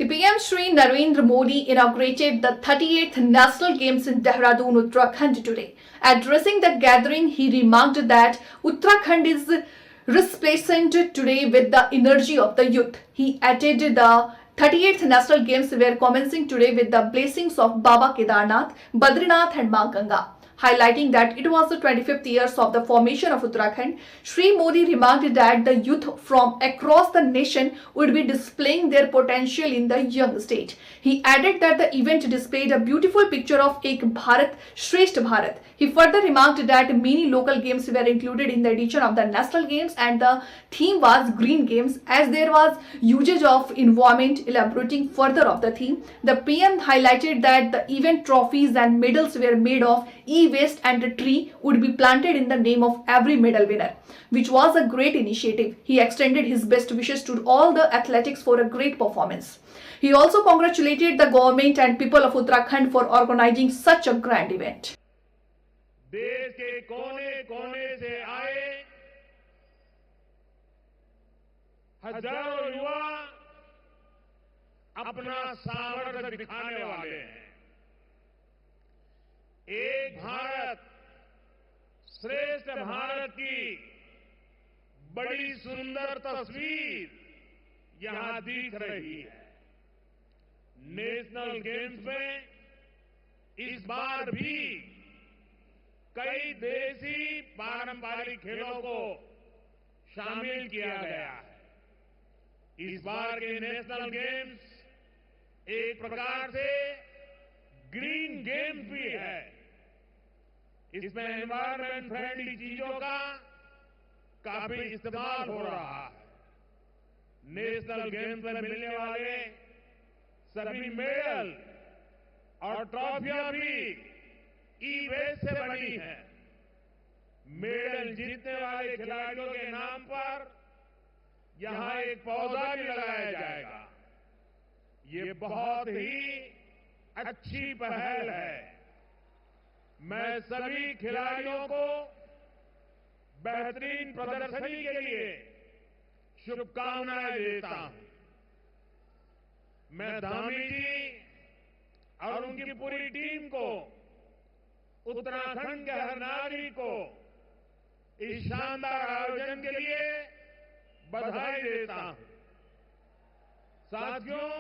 The PM Shri Narendra Modi inaugurated the 38th National Games in Dehradun, Uttarakhand today. Addressing the gathering, he remarked that Uttarakhand is resplendent today with the energy of the youth. He added the 38th National Games were commencing today with the blessings of Baba Kedarnath, Badrinath and Ma Ganga. Highlighting that it was the 25th years of the formation of Uttarakhand, Shri Modi remarked that the youth from across the nation would be displaying their potential in the young state. He added that the event displayed a beautiful picture of Ek Bharat, Shresth Bharat. He further remarked that many local games were included in the edition of the National Games and the theme was Green Games as there was usage of environment. Elaborating further of the theme, the PM highlighted that the event trophies and medals were made of e-waste and a tree would be planted in the name of every medal winner, which was a great initiative. He extended his best wishes to all the athletics for a great performance. He also congratulated the government and people of Uttarakhand for organizing such a grand event. देश के कोने कोने से आए हजारों युवा अपना सामर्थ्य दिखाने वाले हैं। एक भारत श्रेष्ठ भारत की बड़ी सुंदर तस्वीर यहां दिख रही है। नेशनल गेम्स में इस बार भी कई देसी पारंपरिक खेलों को शामिल किया गया है। इस बार के नेशनल गेम्स एक प्रकार से ग्रीन गेम्स भी है। इसमें एनवायरमेंट फ्रेंडली चीजों का काफी इस्तेमाल हो रहा है। नेशनल गेम्स में मिलने वाले सभी मेडल और ट्रॉफियां भी ई-वेस्ट से बनी है। मेडल जीतने वाले खिलाड़ियों के नाम पर यहां एक पौधा भी लगाया जाएगा। ये बहुत ही अच्छी पहल है। मैं सभी खिलाड़ियों को बेहतरीन प्रदर्शनी के लिए शुभकामनाएं देता हूं। मैं धामी जी और उनकी पूरी टीम को, उत्तराखंड के हर नागरिक को इस शानदार आयोजन के लिए बधाई देता हूं। साथियों,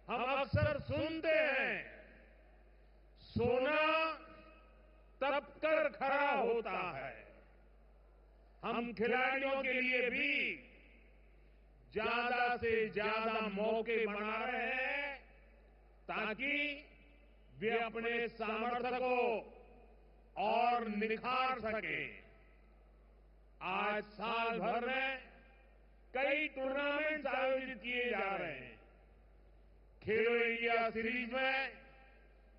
हम अक्सर सुनते हैं सोना तपकर खरा होता है। हम खिलाड़ियों के लिए भी ज्यादा से ज्यादा मौके बना रहे हैं ताकि वे अपने सामर्थ्य को और निखार सके। आज साल भर में कई टूर्नामेंट आयोजित किए जा रहे हैं। खेलो इंडिया सीरीज में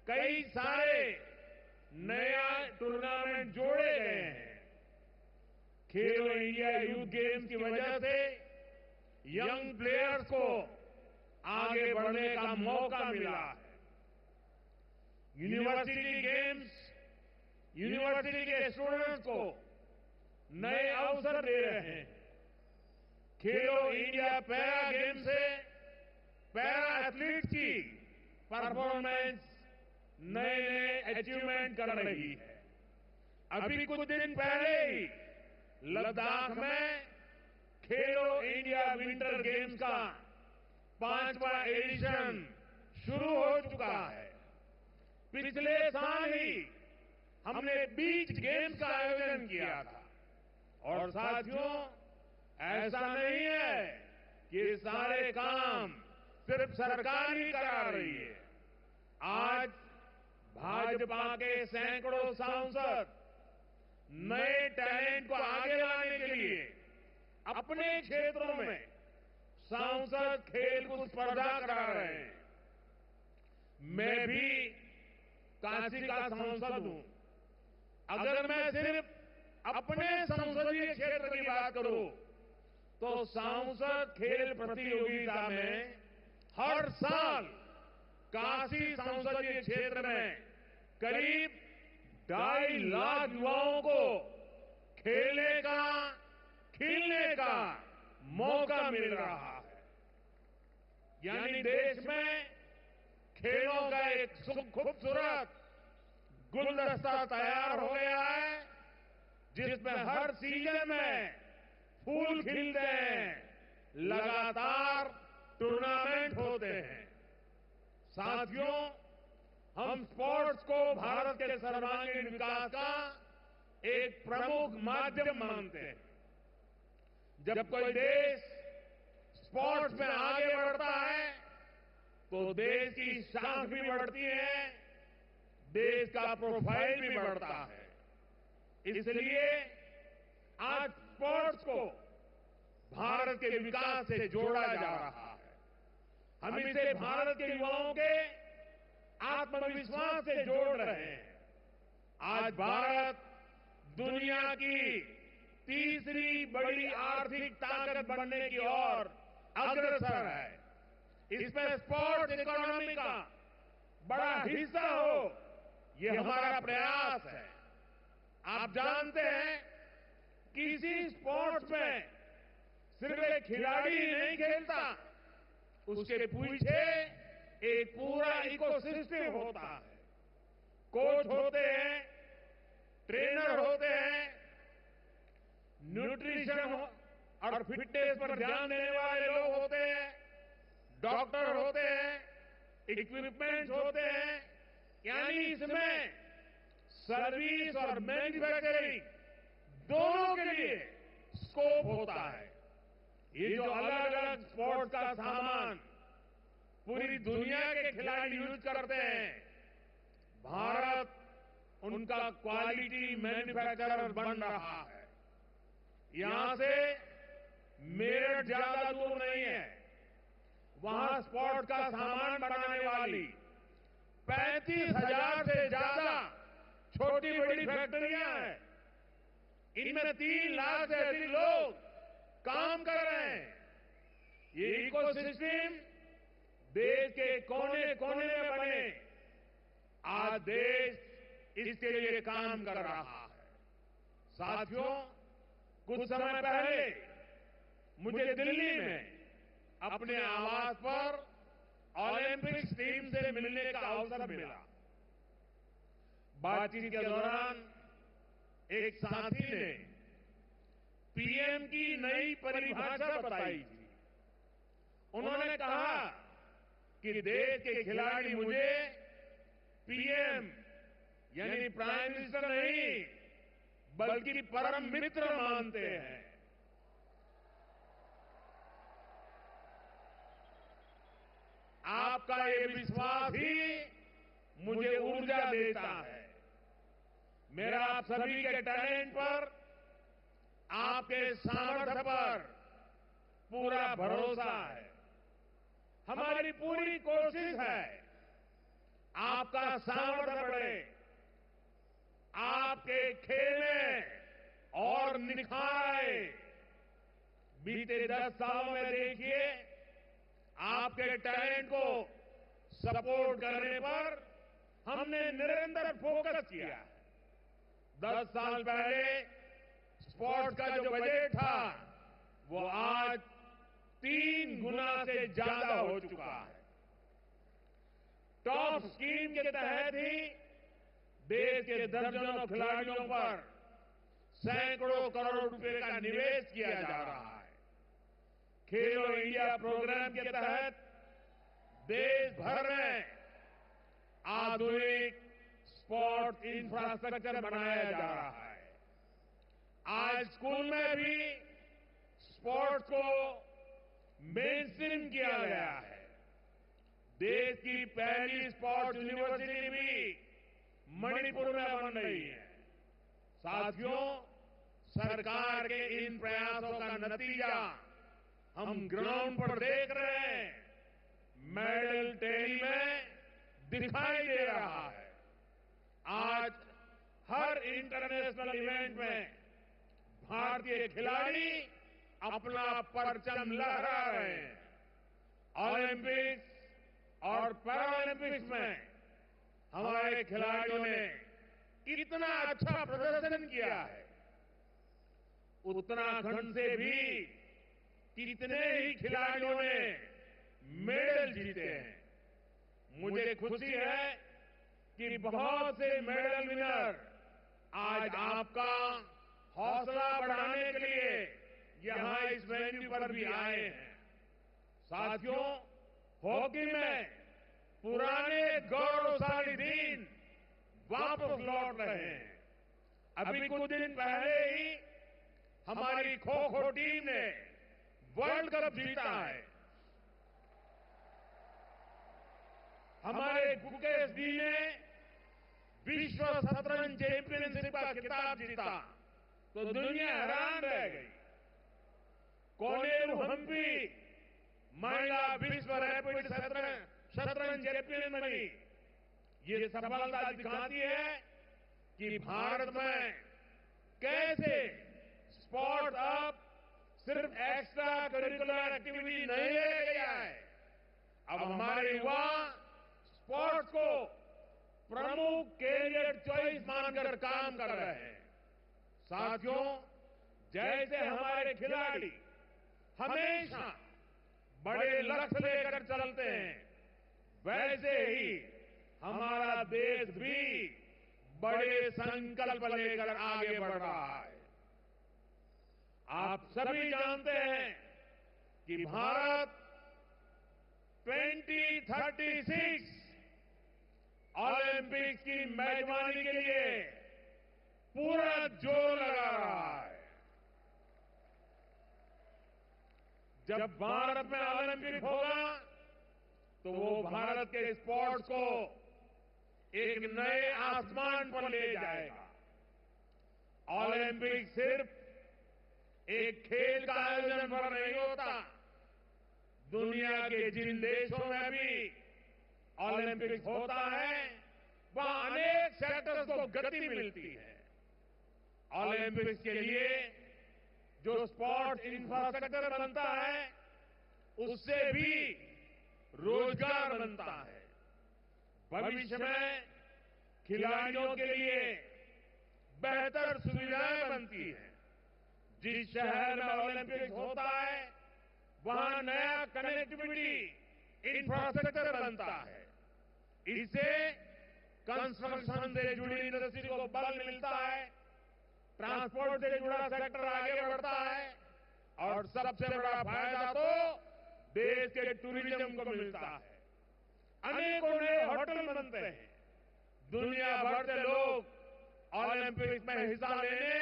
कई सारे नया टूर्नामेंट जोड़े गए हैं। खेलो इंडिया यूथ गेम्स की वजह से यंग प्लेयर्स को आगे बढ़ने का मौका मिला है। यूनिवर्सिटी गेम्स यूनिवर्सिटी के स्टूडेंट्स को नए अवसर दे रहे हैं। खेलो इंडिया पैरा गेम से पैरा एथलीट्स की परफॉर्मेंस नए नए अचीवमेंट कर रही है। अभी कुछ दिन पहले ही लद्दाख में खेलो इंडिया विंटर गेम्स का 5वां एडिशन शुरू हो चुका है। पिछले साल ही हमने बीच गेम्स का आयोजन किया था। और साथियों, ऐसा नहीं है कि ये सारे काम सिर्फ सरकार ही करा रही है। आज भाजपा के सैकड़ों सांसद नए टैलेंट को आगे लाने के लिए अपने क्षेत्रों में सांसद खेलकूद स्पर्धा करा रहे हैं। मैं भी काशी का सांसद हूं। अगर मैं सिर्फ अपने संसदीय क्षेत्र की बात करूं तो सांसद खेल प्रतियोगिता में हर साल काशी संसदीय क्षेत्र में करीब 2.5 लाख युवाओं को खेलने का, खिलने का मौका मिल रहा है। यानी देश में खेलों का एक खूबसूरत गुलदस्ता तैयार हो गया है, जिसमें हर सीजन में फूल खिलते हैं, लगातार टूर्नामेंट होते हैं। साथियों, हम स्पोर्ट्स को भारत के सर्वांगीण विकास का एक प्रमुख माध्यम मानते हैं। जब कोई देश स्पोर्ट्स में आगे बढ़ता है तो देश की शाख भी बढ़ती है, देश का प्रोफाइल भी बढ़ता है। इसलिए आज स्पोर्ट्स को भारत के विकास से जोड़ा जा रहा है। हम इसे भारत के युवाओं के आत्मविश्वास से जोड़ रहे हैं। आज भारत दुनिया की तीसरी बड़ी आर्थिक ताकत बनने की ओर अग्रसर है। इसमें स्पोर्ट्स इकोनॉमी का बड़ा हिस्सा हो, ये हमारा प्रयास है। आप जानते हैं, किसी स्पोर्ट्स में सिर्फ एक खिलाड़ी ही नहीं खेलता, उसके पीछे एक पूरा इकोसिस्टम होता है। कोच होते हैं, ट्रेनर होते हैं, न्यूट्रिशन और फिटनेस पर ध्यान देने वाले लोग होते हैं, डॉक्टर होते हैं, इक्विपमेंट्स होते हैं। यानी इसमें सर्विस और मैन्युफैक्चरिंग दोनों के लिए स्कोप होता है। ये जो अलग अलग स्पोर्ट्स का सामान पूरी दुनिया के खिलाड़ी यूज करते हैं, भारत उनका क्वालिटी मैन्युफैक्चरर बन रहा है। यहां से मेरठ ज्यादा दूर नहीं है, वहां स्पोर्ट्स का सामान बनाने वाली 35,000 से ज्यादा छोटी बड़ी फैक्ट्रियां हैं। इनमें 3 लाख से अधिक लोग काम कर रहे हैं। ये इकोसिस्टम देश के कोने कोने में बने, आज देश इसके लिए काम कर रहा है। साथियों, कुछ समय पहले मुझे दिल्ली में अपने आवास पर ओलंपिक्स टीम से मिलने का अवसर मिला। बातचीत के दौरान एक साथी ने पीएम की नई परिभाषा बताई थी। उन्होंने कहा कि देश के खिलाड़ी मुझे पीएम यानी प्राइम मिनिस्टर नहीं, बल्कि परम मित्र मानते हैं। आपका ये विश्वास ही मुझे ऊर्जा देता है। मेरा आप सभी के टैलेंट पर, आपके सामर्थ्य पर पूरा भरोसा है। हमारी पूरी कोशिश है आपका सामर्थ्य बढ़े, आपके खेलें और निखार आए। बीते 10 सालों में देखिए, आपके टैलेंट को सपोर्ट करने पर हमने निरंतर फोकस किया है। 10 साल पहले स्पोर्ट्स का जो बजट था, वो आज 3 गुना से ज्यादा हो चुका है। टॉप स्कीम के तहत ही देश के दर्जनों खिलाड़ियों पर सैकड़ों करोड़ रुपए का निवेश किया जा रहा है। खेलो इंडिया प्रोग्राम के तहत देश भर में आधुनिक स्पोर्ट्स इंफ्रास्ट्रक्चर बनाया जा रहा है। आज स्कूल में भी स्पोर्ट्स को मेनस्ट्रीम किया गया है। देश की पहली स्पोर्ट्स यूनिवर्सिटी भी मणिपुर में बन रही है। साथियों, सरकार के इन प्रयासों का नतीजा हम ग्राउंड पर देख रहे हैं। मेडल टेरी में दिखाई दे रहा है। आज हर इंटरनेशनल इवेंट में भारतीय खिलाड़ी अपना परचम लहरा रहे हैं। ओलंपिक्स और पैरालंपिक्स में हमारे खिलाड़ियों ने इतना अच्छा प्रदर्शन किया है। उत्तराखंड से भी कितने ही खिलाड़ियों ने मेडल जीते हैं। मुझे खुशी है कि बहुत से मेडल विनर आज आपका हौसला बढ़ाने के लिए यहां इस वेन्यू पर भी आए हैं। साथियों, हॉकी में पुराने गौरवशाली दिन वापस लौट रहे हैं। अभी कुछ दिन पहले ही हमारी खो खो टीम ने वर्ल्ड कप जीता है। हमारे गुकेश जी ने विश्व शतरंज चैंपियनशिप का खिताब जीता तो दुनिया हैरान रह गई। कोनेरू हम्पी महिला विश्व रैपिड शतरंज चैंपियन बनी। ये सफलता दिखाती है कि भारत में कैसे स्पोर्ट्स अब सिर्फ एक्स्ट्रा करिकुलर एक्टिविटी नहीं रह गया है। अब हमारे युवा स्पोर्ट्स को प्रमुख कैरियर चॉइस मानकर काम कर रहे हैं। साथियों, जैसे हमारे खिलाड़ी हमेशा बड़े लक्ष्य लेकर चलते हैं, वैसे ही हमारा देश भी बड़े संकल्प लेकर आगे बढ़ रहा है। आप सभी जानते हैं कि भारत 2036 ओलंपिक्स की मेजबानी के लिए पूरा जोर लगा रहा है। जब भारत में ओलंपिक होगा तो वो भारत के स्पोर्ट्स को एक नए आसमान पर ले जाएगा। ओलंपिक सिर्फ एक खेल का आयोजन पर नहीं होता, दुनिया के जिन देशों में भी ओलंपिक होता है वहां अनेक सेक्टर्स को गति मिलती है। ओलंपिक्स के लिए जो स्पोर्ट्स इंफ्रास्ट्रक्चर बनता है उससे भी रोजगार बनता है। भविष्य में खिलाड़ियों के लिए बेहतर सुविधाएं बनती हैं। जिस शहर में ओलंपिक्स होता है वहां नया कनेक्टिविटी इंफ्रास्ट्रक्चर बनता है। इससे कंस्ट्रक्शन से जुड़ी इंडस्ट्री को बल मिलता है, ट्रांसपोर्ट से जुड़ा सेक्टर आगे बढ़ता है और सबसे बड़ा फायदा तो देश के टूरिज्म को मिलता है। अनेकों नए होटल बनते हैं। दुनिया भर से लोग ओलंपिक्स में हिस्सा लेने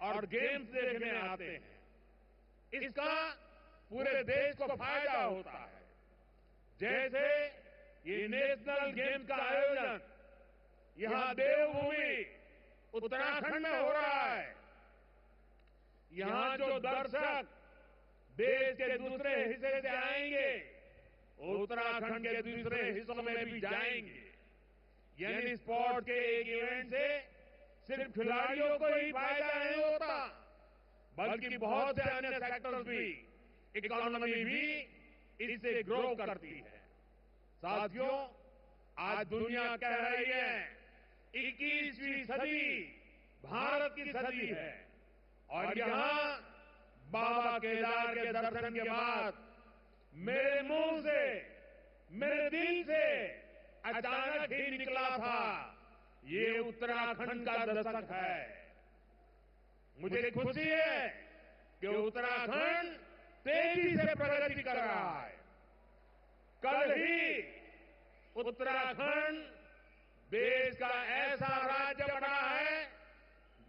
और गेम्स देखने आते हैं। इसका पूरे देश को फायदा होता है। जैसे ये नेशनल गेम्स का आयोजन यहां देवभूमि उत्तराखंड में हो रहा है। यहां जो दर्शक देश के दूसरे हिस्से से आएंगे वो उत्तराखंड के दूसरे हिस्सों में भी जाएंगे। यानी स्पोर्ट के एक इवेंट से सिर्फ खिलाड़ियों को ही फायदा नहीं होता बल्कि बहुत से अन्य सेक्टर्स भी, इकोनॉमी भी इससे ग्रो करती है। साथियों, आज दुनिया कह रही है 21वीं सदी भारत की सदी है और यहां बाबा केदार के दर्शन के बाद मेरे मुंह से, मेरे दिल से अचानक ही निकला था ये उत्तराखंड का दशक है। मुझे खुशी है कि उत्तराखंड तेजी से प्रगति कर रहा है। कल ही उत्तराखंड देश का ऐसा राज्य बना है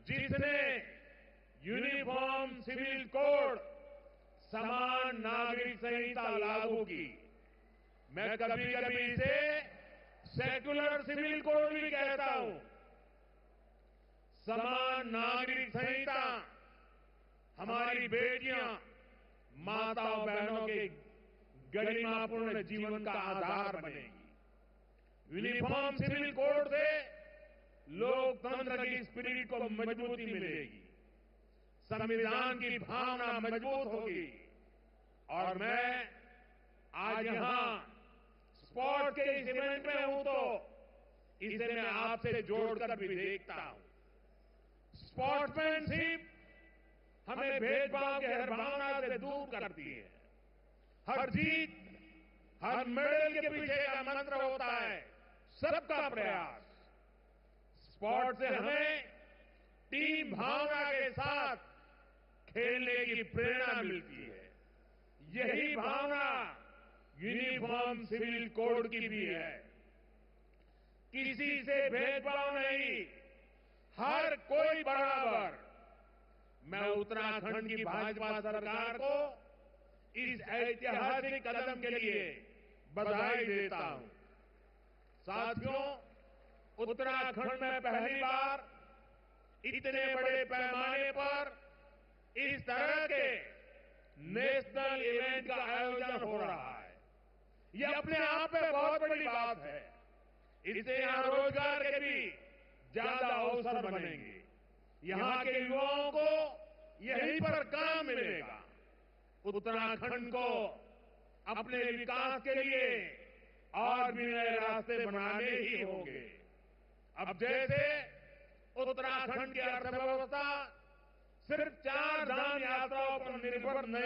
जिसने यूनिफॉर्म सिविल कोड, समान नागरिक संहिता लागू की। मैं कभी कभी इसे सेक्युलर सिविल कोड भी कहता हूं। समान नागरिक संहिता हमारी बेटियां, माताओं बहनों के गरिमापूर्ण जीवन का आधार बनेगी। यूनिफॉर्म सिविल कोड से लोकतंत्र की स्पिरिट को मजबूती मिलेगी, संविधान की भावना मजबूत होगी। और मैं आज यहां स्पोर्ट के इस इवेंट में हूं तो इसे मैं आपसे जोड़कर भी देखता हूं। स्पोर्ट्समैनशिप हमें भेदभाव की हर भावना से दूर करती है। हर जीत हर मेडल के पीछे का मंत्र होता है सबका प्रयास। स्पोर्ट से हमें टीम भावना के साथ खेलने की प्रेरणा मिलती है। यही भावना यूनिफॉर्म सिविल कोड की भी है। किसी से भेदभाव नहीं, हर कोई बराबर। मैं उत्तराखंड की भाजपा सरकार को इस ऐतिहासिक कदम के लिए बधाई देता हूं। साथियों, उत्तराखंड में पहली बार इतने बड़े पैमाने पर इस तरह के नेशनल इवेंट का आयोजन हो रहा है। यह अपने आप में बहुत बड़ी बात है। इससे यहां रोजगार के भी ज्यादा अवसर बनेंगे। यहां के युवाओं को यहीं पर काम मिलेगा। उत्तराखंड को अपने विकास के लिए और भी नए रास्ते बनाने ही होंगे। अब जैसे उत्तराखंड की अर्थव्यवस्था सिर्फ 4 धाम यात्राओं पर निर्भर नहीं